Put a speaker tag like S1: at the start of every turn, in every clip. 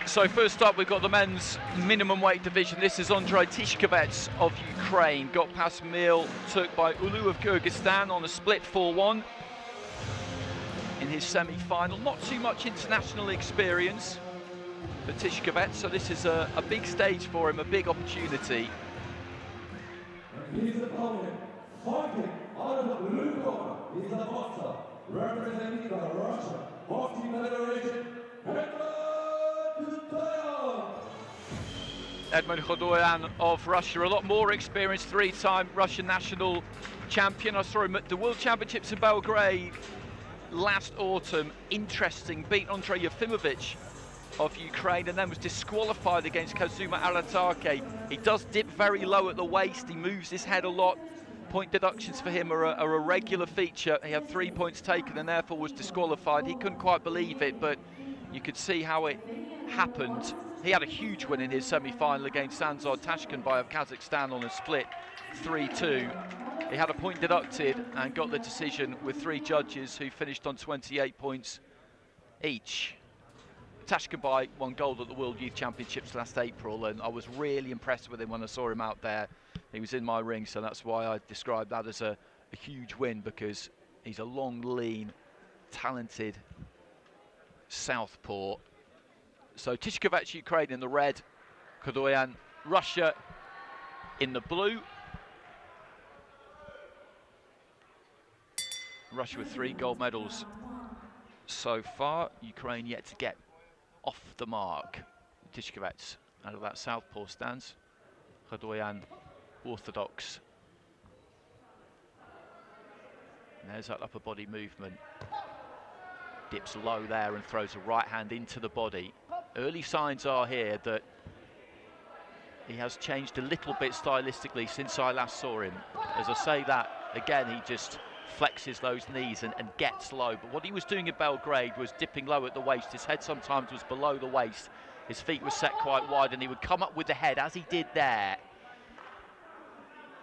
S1: So first up, we've got the men's minimum weight division. This is Andriy TYSHKOVETS of Ukraine. Got past Mil, took by Ulu of Kyrgyzstan on a split 4-1 in his semi-final. Not too much international experience for TYSHKOVETS, so this is a big stage for him, a big opportunity.
S2: His opponent, fighting out of the blue corner, is the boxer representing the Russian Boxing Federation,
S1: Edmond KHUDOIAN of Russia, a lot more experienced, three-time Russian national champion. I saw him at the World Championships in Belgrade last autumn. Interesting, beat Andrei Yefimovich of Ukraine and then was disqualified against Kazuma Aratake. He does dip very low at the waist, he moves his head a lot. Point deductions for him are a regular feature. He had 3 points taken and therefore was disqualified. He couldn't quite believe it, but you could see how it happened. He had a huge win in his semi-final against Sandzor Tashkenbay of Kazakhstan on a split 3-2. He had a point deducted and got the decision with three judges who finished on 28 points each. Tashkenbay won gold at the World Youth Championships last April, and I was really impressed with him when I saw him out there. He was in my ring, so that's why I described that as a huge win, because he's a long, lean, talented southpaw. So TYSHKOVETS Ukraine in the red, KHUDOIAN Russia in the blue. Russia with 3 gold medals so far. Ukraine yet to get off the mark. TYSHKOVETS out of that southpaw stance. KHUDOIAN orthodox. And there's that upper body movement. Dips low there and throws a right hand into the body. Early signs are here that he has changed a little bit stylistically since I last saw him. As I say that, again, he just flexes those knees and gets low. But what he was doing in Belgrade was dipping low at the waist. His head sometimes was below the waist. His feet were set quite wide and he would come up with the head as he did there.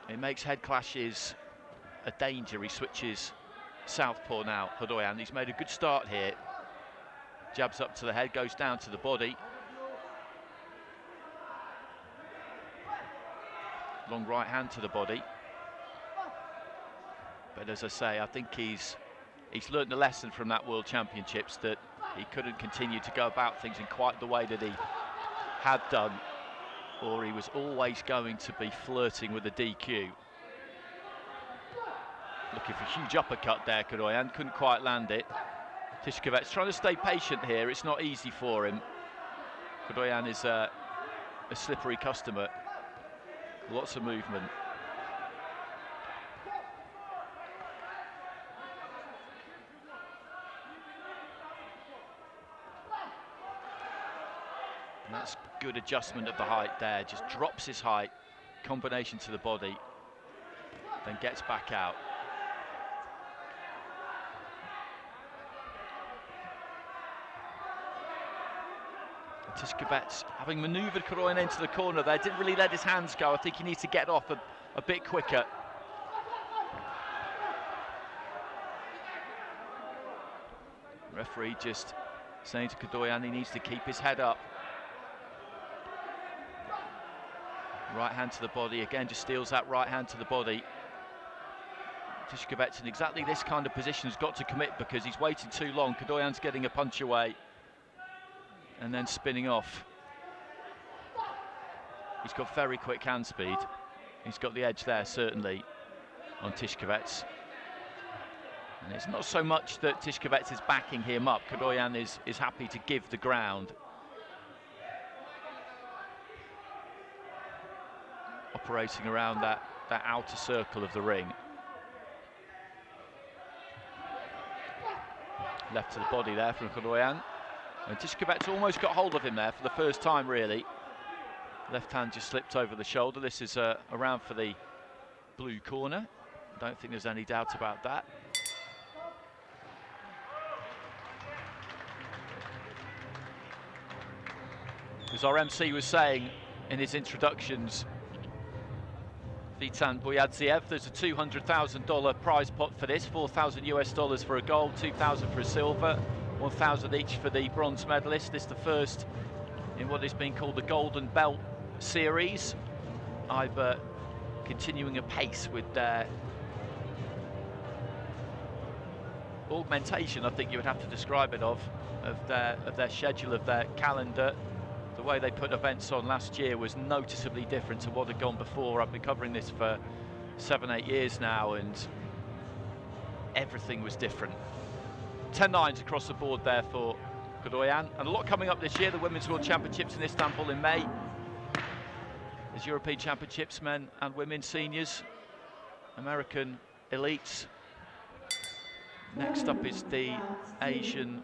S1: It makes head clashes a danger. He switches southpaw now, KHUDOIAN. He's made a good start here. Jabs up to the head, goes down to the body. Long right hand to the body. But as I say, I think he's learned the lesson from that World Championships, that he couldn't continue to go about things in quite the way that he had done, or he was always going to be flirting with a DQ. Looking for a huge uppercut there, KHUDOIAN, couldn't quite land it. TYSHKOVETS trying to stay patient here, it's not easy for him. KHUDOIAN is a slippery customer, lots of movement. And that's good adjustment of the height there, just drops his height, combination to the body, then gets back out. TYSHKOVETS having manoeuvred KHUDOIAN into the corner there, didn't really let his hands go. I think he needs to get off a bit quicker. Referee just saying to KHUDOIAN he needs to keep his head up. Right hand to the body, again just steals that right hand to the body. TYSHKOVETS in exactly this kind of position has got to commit because he's waiting too long. KHUDOIAN's getting a punch away and then spinning off. He's got very quick hand speed. He's got the edge there, certainly, on TYSHKOVETS. And it's not so much that TYSHKOVETS is backing him up. KHUDOIAN is happy to give the ground. Operating around that outer circle of the ring. Left to the body there from KHUDOIAN. And TYSHKOVETS almost got hold of him there for the first time, really. Left hand just slipped over the shoulder. This is a round for the blue corner. Don't think there's any doubt about that. As our MC was saying in his introductions, Vitan Boyadziev, there's a $200,000 prize pot for this, $4,000 US for a gold, $2,000 for a silver, $1,000 each for the bronze medalist. This is the first in what has been called the Golden Belt series, either continuing apace with their augmentation, I think you would have to describe it, of their schedule, of their calendar. The way they put events on last year was noticeably different to what had gone before. I've been covering this for 7-8 years now, and everything was different. 10-9s across the board there for KHUDOIAN, and a lot coming up this year. The Women's World Championships in Istanbul in May. There's European Championships, men and women, seniors, American elites. Next up is the Asian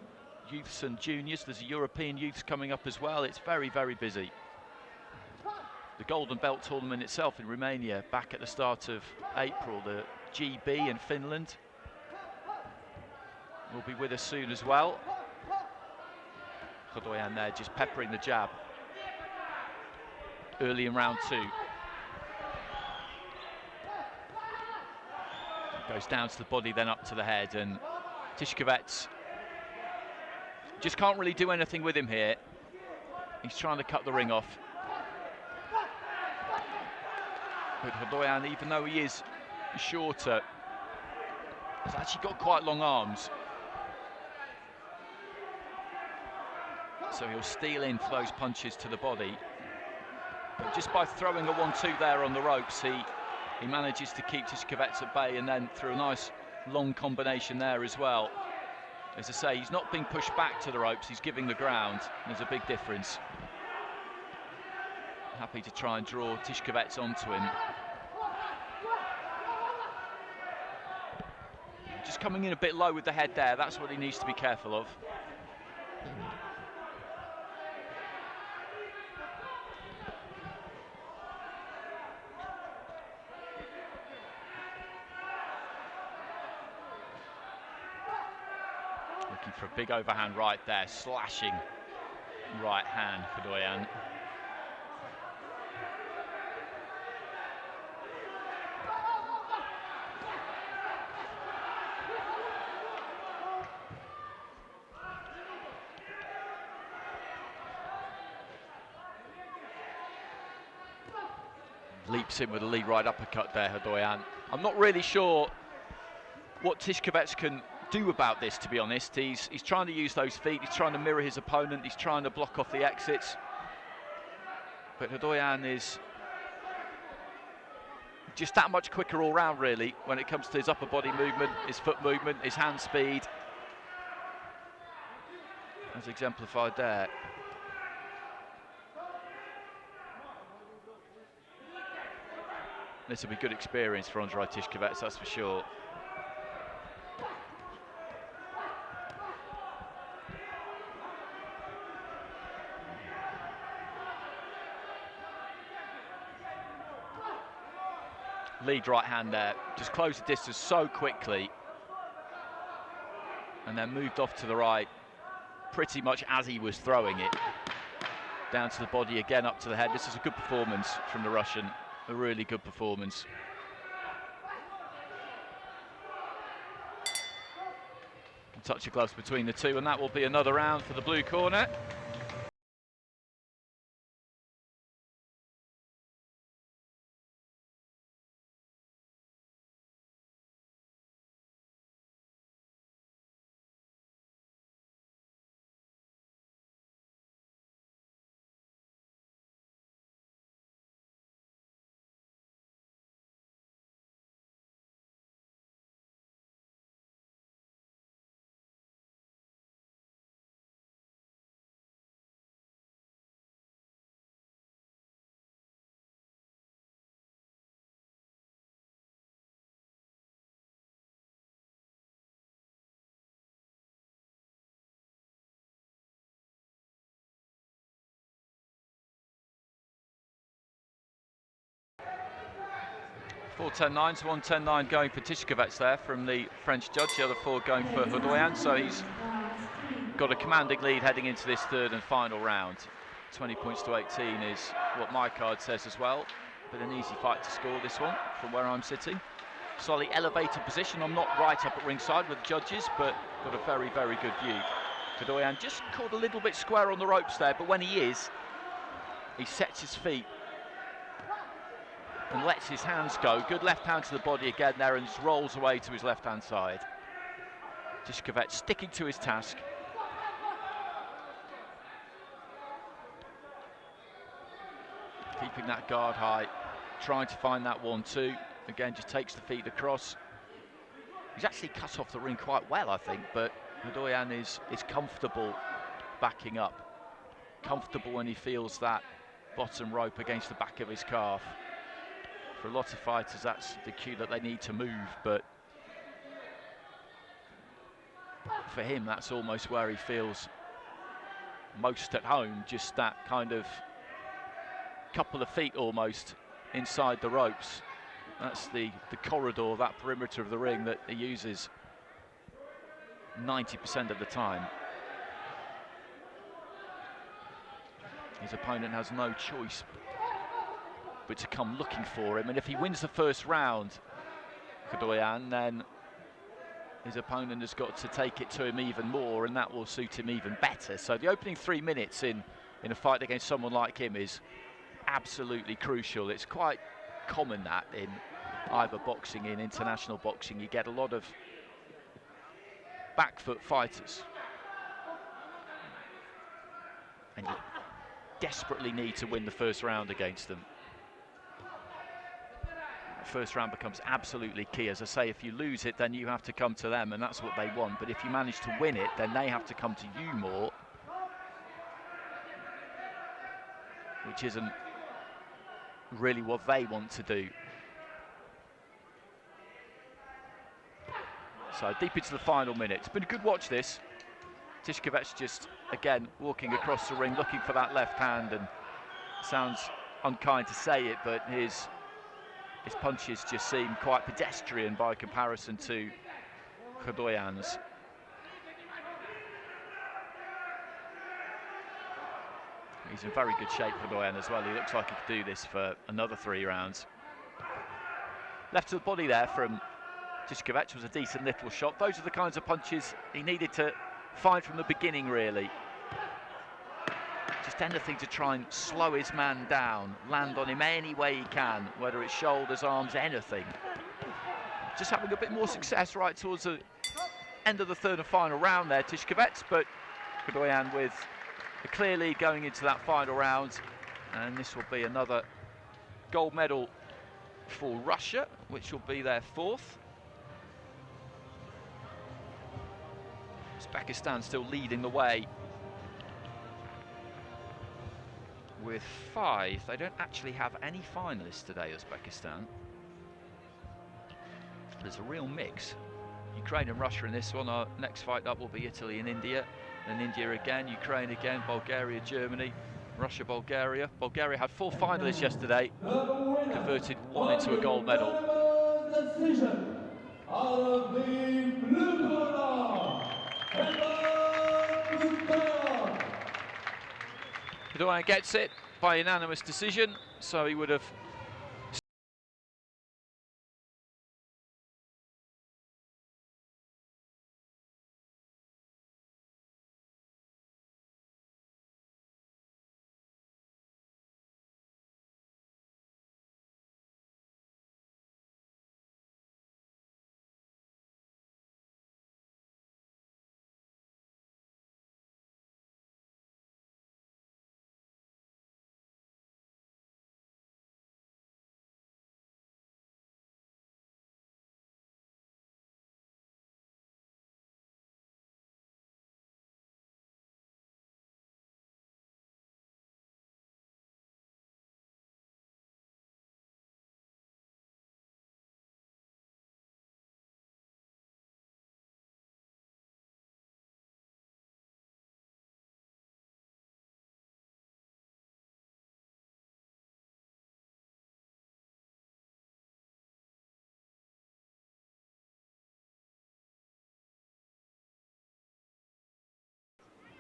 S1: youths and juniors. There's a European youths coming up as well. It's very, very busy. The Golden Belt tournament itself in Romania back at the start of April. The GB in Finland will be with us soon as well. KHUDOIAN there just peppering the jab early in round 2. Goes down to the body, then up to the head, and TYSHKOVETS just can't really do anything with him here. He's trying to cut the ring off. But KHUDOIAN, even though he is shorter, has actually got quite long arms. So he'll steal in for those punches to the body. But just by throwing a 1-2 there on the ropes, he manages to keep TYSHKOVETS at bay, and then through a nice long combination there as well. As I say, he's not being pushed back to the ropes, he's giving the ground. There's a big difference. Happy to try and draw TYSHKOVETS onto him. Just coming in a bit low with the head there, that's what he needs to be careful of. Looking for a big overhand right there, slashing right hand for KHUDOIAN. Leaps in with a lead right uppercut there, KHUDOIAN. I'm not really sure what TYSHKOVETS can do about this, to be honest. He's trying to use those feet, he's trying to mirror his opponent, he's trying to block off the exits. But KHUDOIAN is just that much quicker all round, really, when it comes to his upper body movement, his foot movement, his hand speed, as exemplified there. This will be good experience for Andriy TYSHKOVETS, that's for sure. Lead right hand there, just closed the distance so quickly, and then moved off to the right pretty much as he was throwing it. Down to the body again, up to the head. This is a good performance from the Russian, a really good performance. A touch of gloves between the two, and that will be another round for the blue corner. Four 10-9s, 1-10-9 going for TYSHKOVETS there from the French judge, the other 4 going for KHUDOIAN, so he's got a commanding lead heading into this third and final round. 20 points to 18 is what my card says as well, but an easy fight to score this one from where I'm sitting. Slightly elevated position, I'm not right up at ringside with the judges, but got a very, very good view. KHUDOIAN just caught a little bit square on the ropes there, but when he is, he sets his feet and lets his hands go. Good left hand to the body again there, and just rolls away to his left-hand side. TYSHKOVETS sticking to his task. Keeping that guard high, trying to find that 1-2. Again, just takes the feet across. He's actually cut off the ring quite well, I think, but KHUDOIAN is comfortable backing up. Comfortable when he feels that bottom rope against the back of his calf. For a lot of fighters, that's the cue that they need to move, but for him, that's almost where he feels most at home, just that kind of couple of feet almost inside the ropes. That's the corridor, that perimeter of the ring that he uses 90% of the time. His opponent has no choice but to come looking for him, and if he wins the first round, KHUDOIAN, then his opponent has got to take it to him even more, and that will suit him even better. So the opening 3 minutes in a fight against someone like him is absolutely crucial. It's quite common that in either boxing, in international boxing, you get a lot of back foot fighters, and you desperately need to win the first round against them. The first round becomes absolutely key. As I say, if you lose it, then you have to come to them, and that's what they want. But if you manage to win it, then they have to come to you more, which isn't really what they want to do. So deep into the final minute. It's been a good watch, this. TYSHKOVETS just, again, walking across the ring, looking for that left hand, and sounds unkind to say it, but his punches just seem quite pedestrian by comparison to KHUDOIAN's. He's in very good shape, KHUDOIAN, as well. He looks like he could do this for another 3 rounds. Left to the body there from TYSHKOVETS was a decent little shot. Those are the kinds of punches he needed to find from the beginning, really. Just anything to try and slow his man down, land on him any way he can, whether it's shoulders, arms, anything. Just having a bit more success right towards the end of the third and final round there, TYSHKOVETS, but KHUDOIAN with a clear lead going into that final round, and this will be another gold medal for Russia, which will be their 4th. Uzbekistan still leading the way with 5. They don't actually have any finalists today, Uzbekistan. There's a real mix. Ukraine and Russia in this one. Our next fight up will be Italy and India. Then India again, Ukraine again, Bulgaria, Germany, Russia, Bulgaria. Bulgaria had 4 finalists yesterday, converted 1 into a gold medal.
S2: Decision out of the blue corner,
S1: KHUDOIAN gets it by unanimous decision, so he would have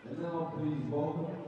S2: And now please welcome